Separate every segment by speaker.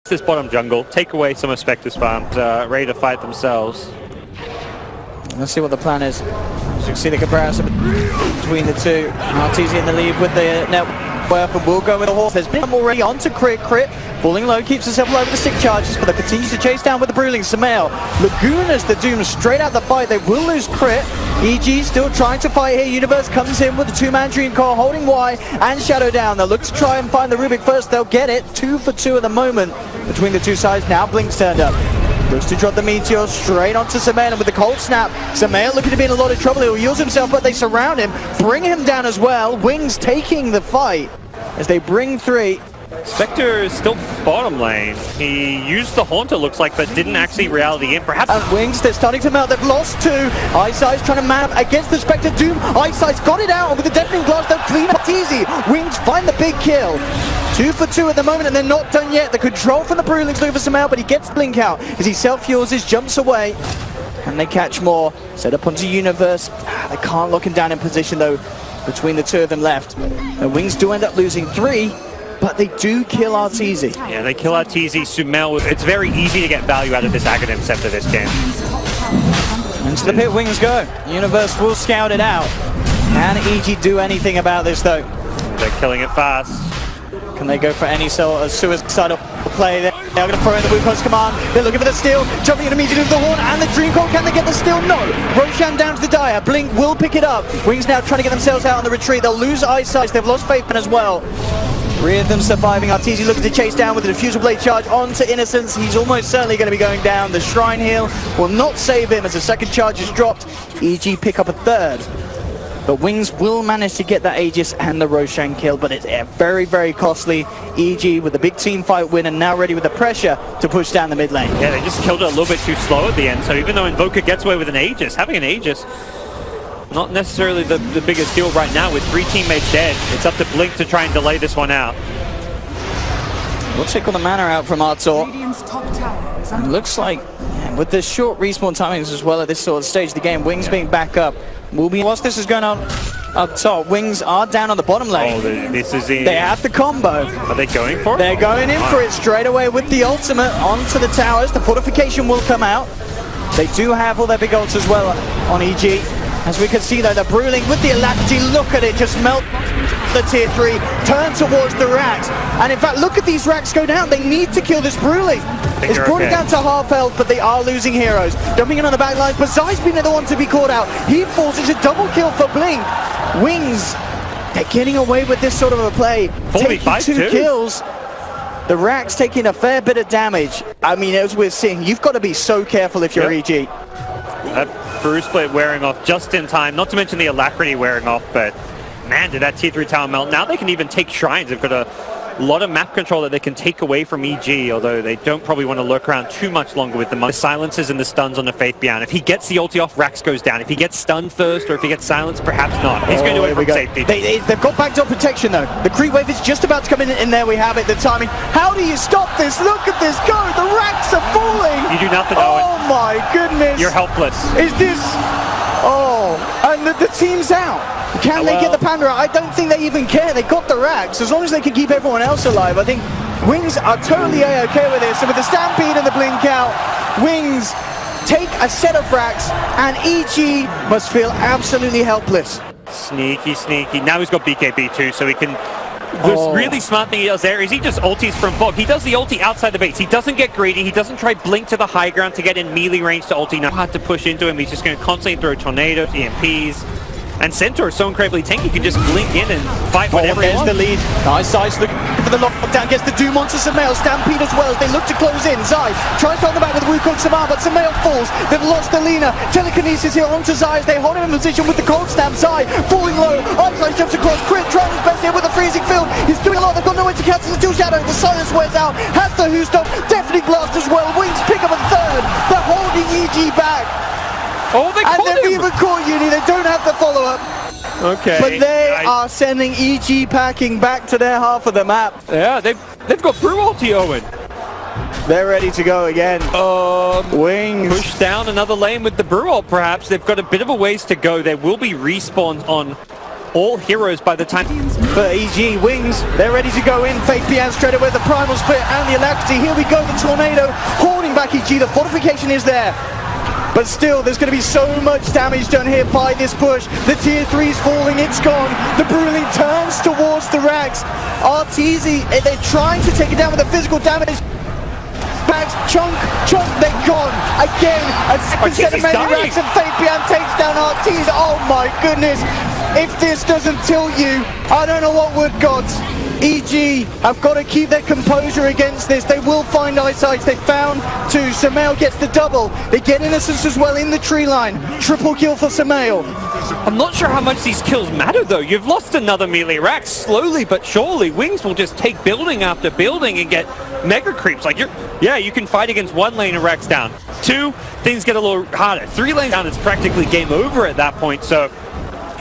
Speaker 1: this bottom jungle, take away some of Spectre's farms, ready to fight themselves.
Speaker 2: Let's see what the plan is. As you can see the comparison between the two. Arteezy in the lead with the network, and we'll go with the horse. There's been already on to crit. Falling low, keeps himself low with the stick charges, but they continue to chase down with the Bruiling. Sumail, Laguna's the Doom straight out the fight. They will lose crit. EG still trying to fight here. Universe comes in with the two-man Dream Core, holding Y and Shadow down. They'll look to try and find the Rubik first. They'll get it. 2 for 2 at the moment between the two sides. Now Blink's turned up. Looks to drop the Meteor straight onto Sumail, and with the cold snap, Sumail looking to be in a lot of trouble. He'll use himself, but they surround him, bring him down as well. Wings taking the fight as they bring 3.
Speaker 1: Spectre is still bottom lane. He used the Haunter, looks like, but didn't actually reality in. Perhaps.
Speaker 2: And Wings, they're starting to melt. They've lost 2. iceice trying to man up against the Spectre Doom. iceice got it out, and with the Deafening Blast, they'll clean up easy. Wings find the big kill. 2 for 2 at the moment, and they're not done yet. The control from the Bruiling's looking for Sumail, but he gets Blink out as he self-fuels his, jumps away. And they catch more. Set up onto Universe. They can't lock him down in position, though, between the two of them left. And Wings do end up losing 3. But they do kill Arteezy.
Speaker 1: Yeah, they kill Arteezy. Sumail, it's very easy to get value out of this Aghanim Scepter this game.
Speaker 2: Into the pit Wings go. Universe will scout it out. Can EG do anything about this, though?
Speaker 1: They're killing it fast.
Speaker 2: Can they go for any sort of suicidal play? They're going to throw in the Wukong's command. They're looking for the steal. Jumping in immediately with the Horn and the Dream Core. Can they get the steal? No. Roshan down to the Dire. Blink will pick it up. Wings now trying to get themselves out on the retreat. They'll lose iceice. They've lost Faithman as well. 3 of them surviving. Arteezy looking to chase down with the Diffusal Blade charge onto Innocence. He's almost certainly going to be going down. The Shrine Heal will not save him as the second charge is dropped. EG pick up a 3rd. But Wings will manage to get that Aegis and the Roshan kill, but it's very, very costly. EG with a big team fight win and now ready with the pressure to push down the mid lane.
Speaker 1: Yeah, they just killed it a little bit too slow at the end, so even though Invoker gets away with an Aegis, having an Aegis, not necessarily the biggest deal right now with 3 teammates dead. It's up to Blink to try and delay this one out.
Speaker 2: We'll check all the mana out from Artor. It looks like, with the short respawn timings as well at this sort of stage of the game, Wings being back up will be. Whilst this is going on up top, Wings are down on the bottom lane.
Speaker 1: Oh, this is the...
Speaker 2: They have the combo.
Speaker 1: Are they going for it?
Speaker 2: They're going in for it straight away with the ultimate onto the towers. The fortification will come out. They do have all their big ults as well on EG. As we can see though, the Bruiling with the Alacrity, look at it, just melt the tier 3, turn towards the racks. And in fact, look at these racks go down. They need to kill this Bruiling. It's brought it down to half health, but they are losing heroes. Dumping in on the back line, Bazai's been the one to be caught out. He falls, it's a double kill for Blink. Wings, they're getting away with this sort of a play. Taking 2 kills. The racks taking a fair bit of damage. I mean, as we're seeing, you've got to be so careful if you're EG.
Speaker 1: That Bruce Blade wearing off just in time, not to mention the Alacrity wearing off, but man, did that Tier 3 tower melt. Now they can even take shrines. They've got a lot of map control that they can take away from EG, although they don't probably want to lurk around too much longer with the silences and the stuns on the Faith Beyond. If he gets the ulti off, Rax goes down. If he gets stunned first, or if he gets silenced, perhaps not. He's going to wait for safety.
Speaker 2: They've got backdoor protection though. The creep wave is just about to come in, and there we have it, the timing. How do you stop this? Look at this go! The Rax are falling!
Speaker 1: You do nothing, Owen.
Speaker 2: Oh my goodness!
Speaker 1: You're helpless.
Speaker 2: Is this... Oh, and the team's out. Can they get the Panda out? I don't think they even care. They got the racks. As long as they can keep everyone else alive, I think Wings are totally A-okay with this. And with the Stampede and the Blink out, Wings take a set of racks, and EG must feel absolutely helpless.
Speaker 1: Sneaky, sneaky. Now he's got BKB too, so he can... The really smart thing he does there is he just ultis from fog. He does the ulti outside the base. He doesn't get greedy. He doesn't try Blink to the high ground to get in melee range to ulti. Now hard to push into him. He's just going to constantly throw tornadoes, EMPs. And Centaur is so incredibly tanky, he can just blink in and fight whatever he wants.
Speaker 2: There's the lead. iceice looking for the lockdown, gets the Doom onto Sumail. Stampede as well as they look to close in. Zai tries to hold the back with Wukong Samar, but Sumail falls. They've lost the Lina. Telekinesis here onto Zai. They hold him in position with the cold snap. Zai falling low. iceice jumps across. Crit trying his best here with the freezing field. He's doing a lot. They've got nowhere to cancel the dual shadow. The silence wears out. Has the Who stop. Definitely blast as well. Wings pick up a 3rd. They're holding EG back.
Speaker 1: Oh, they caught him!
Speaker 2: And they've even caught Uni. They don't have the follow-up.
Speaker 1: Okay.
Speaker 2: But they are sending EG packing back to their half of the map.
Speaker 1: Yeah, they've got Brew ulti, Owen.
Speaker 2: They're ready to go again. Wings.
Speaker 1: Push down another lane with the Brew ult, perhaps. They've got a bit of a ways to go. There will be respawns on all heroes by the time.
Speaker 2: For EG, Wings, they're ready to go in. Fake Pian straight away with the Primal Split and the Alacrity. Here we go, the Tornado holding back EG. The fortification is there. But still, there's going to be so much damage done here by this push. The tier 3's falling, it's gone. The Bruling turns towards the Rax. Arteezy, they're trying to take it down with the physical damage. Bags, chunk, they're gone. Again, a second set of melee Rax and Fabian takes down Arteezy. Oh my goodness. If this doesn't tilt you, I don't know what would, gods. EG have got to keep their composure against this. They will find iceice. They found two. Sumail gets the double. They get Innocence as well in the tree line. Triple kill for Sumail.
Speaker 1: I'm not sure how much these kills matter though. You've lost another melee rack. Slowly but surely, Wings will just take building after building and get mega creeps. Like you can fight against one lane and Rax down. Two, things get a little harder. 3 lanes down, it's practically game over at that point. So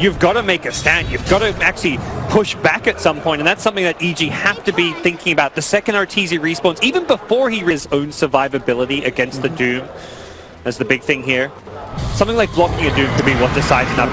Speaker 1: you've got to make a stand. You've got to actually push back at some point, and that's something that EG have to be thinking about. The second Arteezy respawns, even before he his own survivability against the Doom, that's the big thing here. Something like blocking a Doom could be what decides an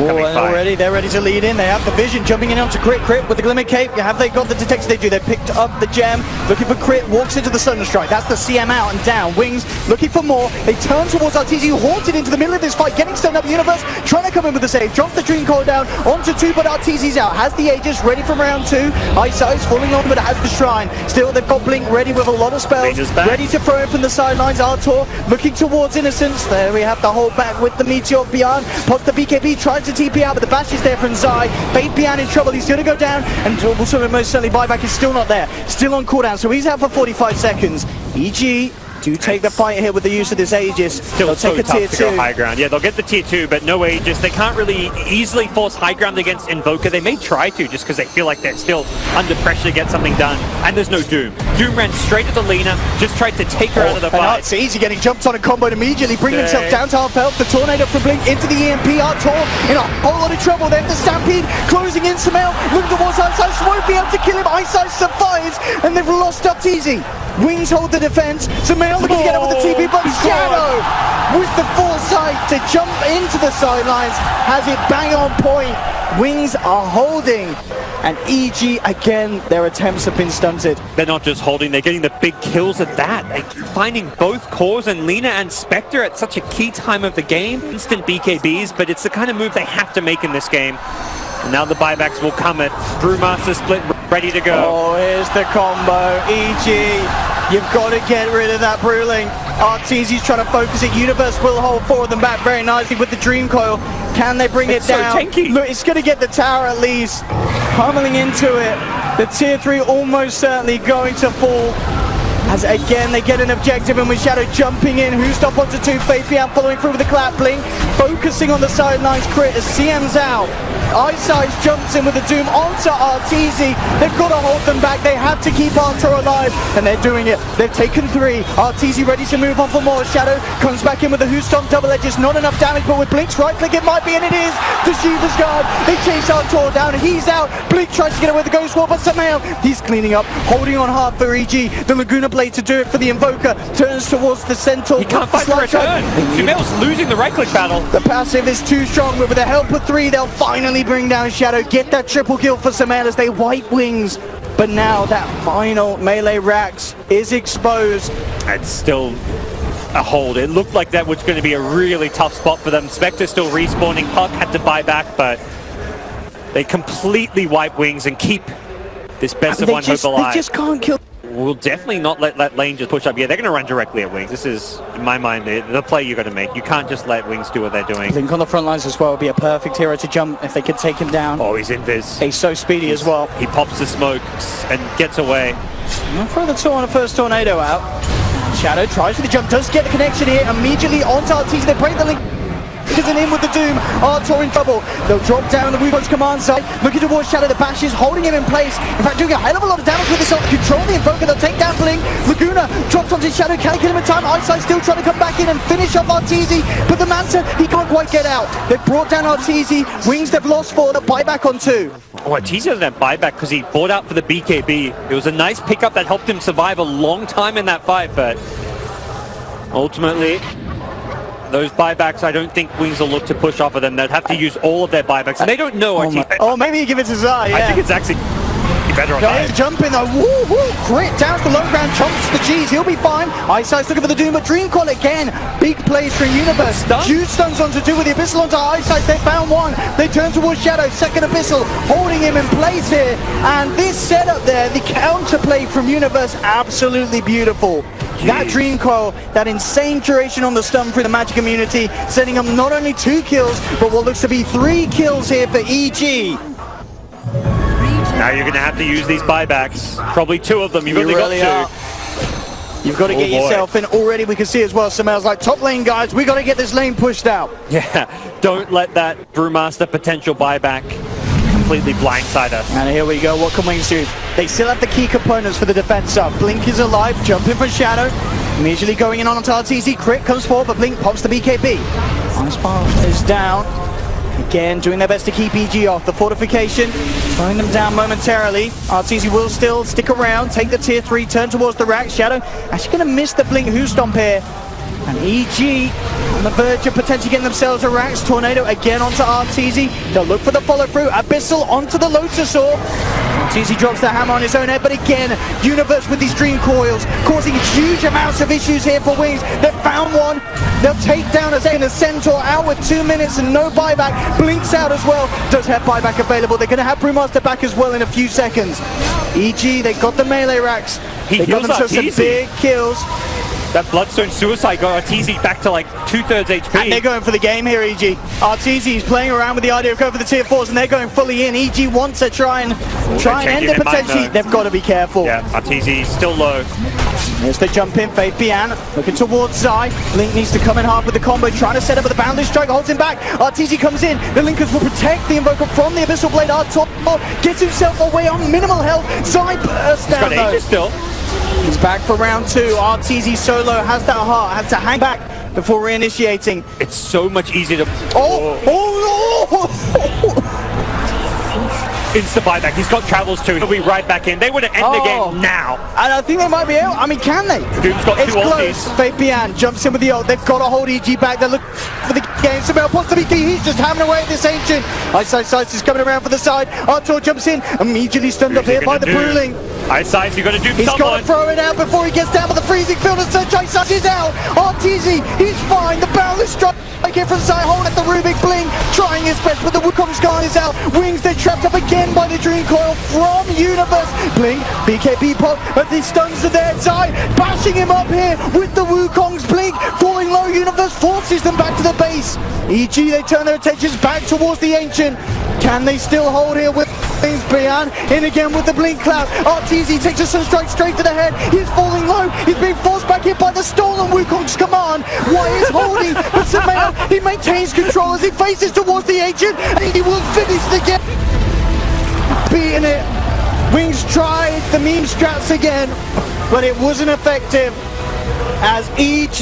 Speaker 2: already they're ready to lead in. They have the vision jumping in onto Crit with the Glimmer Cape. Have they got the detection? They do. They picked up the gem, looking for Crit, walks into the Thunder Strike. That's the CM out and down. Wings looking for more. They turn towards Arteezy, haunted into the middle of this fight, getting stunned up. Universe trying to come in with the save, drops the Dream Coil down onto 2, but Arteezy's out. Has the Aegis ready from round 2. iceice falling on, but has the Shrine. Still, they've got Blink ready with a lot of spells, ready to throw open the sidelines. Artor looking towards Innocence. There we have the hold back with the Meteor beyond. Pops the BKB, tries to TP out, but the bash is there from Zai. Fade Pian in trouble. He's going to go down, and also most certainly buyback is still not there. Still on cooldown, so he's out for 45 seconds. EG do take the fight here with the use of this Aegis.
Speaker 1: Still so tough to go high ground. Yeah, they'll get the tier 2, but no Aegis. They can't really easily force high ground against Invoker. They may try to, just because they feel like they're still under pressure to get something done. And there's no Doom. Doom ran straight at the Lina, just tried to take her out of the fight.
Speaker 2: It's easy getting jumped on and comboed immediately, bringing himself down to half health. The Tornado from Blink into the EMP. Artor in a whole lot of trouble there. The Stampede closing in. Sumail looking towards iceice, won't be able to kill him. iceice survives, and they've lost Arteezy. Wings hold the defense. Sumail looking to get up with the TP, but Shadow with the foresight to jump into the sidelines has it bang on point. Wings are holding, and EG again, their attempts have been stunted.
Speaker 1: They're not just holding, they're getting the big kills at that. They're finding both cores and Lina and Spectre at such a key time of the game. Instant BKBs, but it's the kind of move they have to make in this game. And now the buybacks will come at Brewmaster Split ready to go.
Speaker 2: Oh, here's the combo. EG, you've got to get rid of that Bruling. Arteezy's trying to focus it. Universe will hold 4 of them back very nicely with the Dream Coil. Can they bring it down?
Speaker 1: So tanky.
Speaker 2: Look, it's going to get the tower at least. Pummeling into it. The tier 3 almost certainly going to fall. As again they get an objective, and with Shadow jumping in, who's stop onto 2, Fabian following through with the clap. Blink focusing on the sidelines. Crit as CM's out. iceice jumps in with the Doom onto Arteezy. They've got to hold them back. They have to keep Artor alive, and they're doing it. They've taken 3. Arteezy ready to move on for more. Shadow comes back in with the Who Stomp double edges. Not enough damage, but with Blink's right click it might be, and it is. The Shiva's Guard. They chase Artor down. He's out. Blink tries to get away with the Ghost War, but Sumail, he's cleaning up, holding on hard for EG. The Laguna Blade to do it for the Invoker. Turns towards the Centaur.
Speaker 1: He can't fight the return. Sumail's losing the right click battle.
Speaker 2: The passive is too strong, but with the help of 3, they'll finally bring down Shadow. Get that triple kill for Sumail as they wipe Wings. But now that final melee Rax is exposed.
Speaker 1: It's still a hold. It looked like that was going to be a really tough spot for them. Spectre still respawning. Puck had to buy back, but they completely wipe Wings and keep this best of one hope alive.
Speaker 2: They just can't kill.
Speaker 1: We'll definitely not let that lane just push up. Yeah, they're going to run directly at Wings. This is, in my mind, the play you're going to make. You can't just let Wings do what they're doing.
Speaker 2: Blink on the front lines as well would be a perfect hero to jump if they could take him down.
Speaker 1: Oh, he's invis.
Speaker 2: He's so speedy as well.
Speaker 1: He pops the smokes and gets away.
Speaker 2: I'll throw the 2 on the first Tornado out. Shadow tries for the jump, does get the connection here. Immediately onto Arteezy. They break the link. And in with the Doom. Artor in trouble. They'll drop down the Weebot's command side. Looking towards Shadow. The bash is holding him in place. In fact, doing a hell of a lot of damage with this. Control the Invoker. They'll take down Blink. Laguna drops onto Shadow. Can he kill him in time? iceice still trying to come back in and finish off Arteezy. But the Manta, he can't quite get out. They've brought down Arteezy. Wings, they've lost 4. The buyback on 2.
Speaker 1: Oh, Arteezy doesn't have buyback because he bought out for the BKB. It was a nice pickup that helped him survive a long time in that fight, but ultimately Those buybacks, I don't think Wings will look to push off of them. They'd have to use all of their buybacks, and they don't know Arteezy.
Speaker 2: Oh, maybe he gives it to Zai, yeah.
Speaker 1: I think it's actually better on
Speaker 2: He's
Speaker 1: that.
Speaker 2: jumping though, woo, woo, crit down to the low ground, chomps the G's, he'll be fine. iceice looking for the Doom, but Dreamcoil again, big plays for Universe.
Speaker 1: Stun?
Speaker 2: Huge stuns onto two with the Abyssal onto iceice, they found one. They turn towards Shadow, second Abyssal, holding him in place here. And this setup there, the counterplay from Universe, absolutely beautiful. That Dreamcoil, that insane duration on the stun for the Magic community, setting up not only 2 kills, but what looks to be 3 kills here for EG.
Speaker 1: Now you're going to have to use these buybacks. Probably 2 of them. You've only
Speaker 2: really
Speaker 1: got 2.
Speaker 2: You've got to get
Speaker 1: boy.
Speaker 2: yourself in. Already we can see as well, Sumail's like, top lane guys, we got to get this lane pushed out.
Speaker 1: Yeah, don't let that Brewmaster potential buyback completely blindside us.
Speaker 2: And here we go, what can Wings do? They still have the key components for the defense up. Blink is alive, jumping for Shadow. Immediately going in on Arteezy, crit comes forward, but Blink pops the BKB. Ice Bar is down. Again, doing their best to keep EG off. The fortification, slowing them down momentarily. Arteezy will still stick around, take the tier 3, turn towards the rack. Shadow actually going to miss the Blink Who Stomp here. And EG on the verge of potentially getting themselves a Rax. Tornado again onto Arteezy. They'll look for the follow through. Abyssal onto the Lotusaur. Arteezy drops the hammer on his own head, but again, Universe with these Dream Coils, causing huge amounts of issues here for Wings. They've found one. They'll take down a Centaur out with 2 minutes and no buyback. Blinks out as well. Does have buyback available. They're going to have Brewmaster back as well in a few seconds. EG, they got the melee racks. They got themselves some big kills.
Speaker 1: That Bloodstone Suicide got Arteezy back to like 2/3 HP.
Speaker 2: And they're going for the game here, EG. Arteezy is playing around with the idea of going for the tier 4s, and they're going fully in. EG wants to try and end it potentially. They've got to be careful.
Speaker 1: Yeah, Arteezy still low.
Speaker 2: Here's the jump in, Faith Bian looking towards Zai. Link needs to come in hard with the combo, trying to set up with the Boundless Strike, holds him back. Arteezy comes in, the Linkers will protect the Invoker from the Abyssal Blade. Artor gets himself away on minimal health. Zai bursts down
Speaker 1: He's got Aegis still.
Speaker 2: He's back for round 2. Arteezy solo has that heart, has to hang back before reinitiating.
Speaker 1: It's so much easier to... Insta buyback. He's got travels too. He'll be right back in. They would have ended the game now.
Speaker 2: And I think they might be able. I mean, can they?
Speaker 1: Doom's got 2 ultis.
Speaker 2: Faith Bian jumps in with the ult. They've got to hold EG back. They're looking for the game. Sumail wants to be key. He's just having away at this ancient. iceice is coming around for the side. Artur jumps in. Immediately stunned up here by the Brewling.
Speaker 1: iceice, you got to do
Speaker 2: He's
Speaker 1: someone.
Speaker 2: got to throw it out before he gets down with the freezing field and such. iceice is out. Arteezy, he's fine. The Boundless Strike here from Zai, holding at the Rubik Blink, trying his best, but the Wukong's guard is out. Wings, they're trapped up again by the Dream Coil from Universe. Blink, BKB pop, but the stuns are there. Zai bashing him up here with the Wukong's Blink, falling low. Universe forces them back to the base. EG, they turn their attentions back towards the Ancient. Can they still hold here with things? Bian in again with the Blink Cloud. Arteezy takes a Sunstrike straight to the head. He's falling low. He's being forced back in by the stolen Wukong's command. Why is holding? But Sumail, he maintains control as he faces towards the Ancient, and he will finish the game. Beating it. Wings tried the meme strats again, but it wasn't effective as EG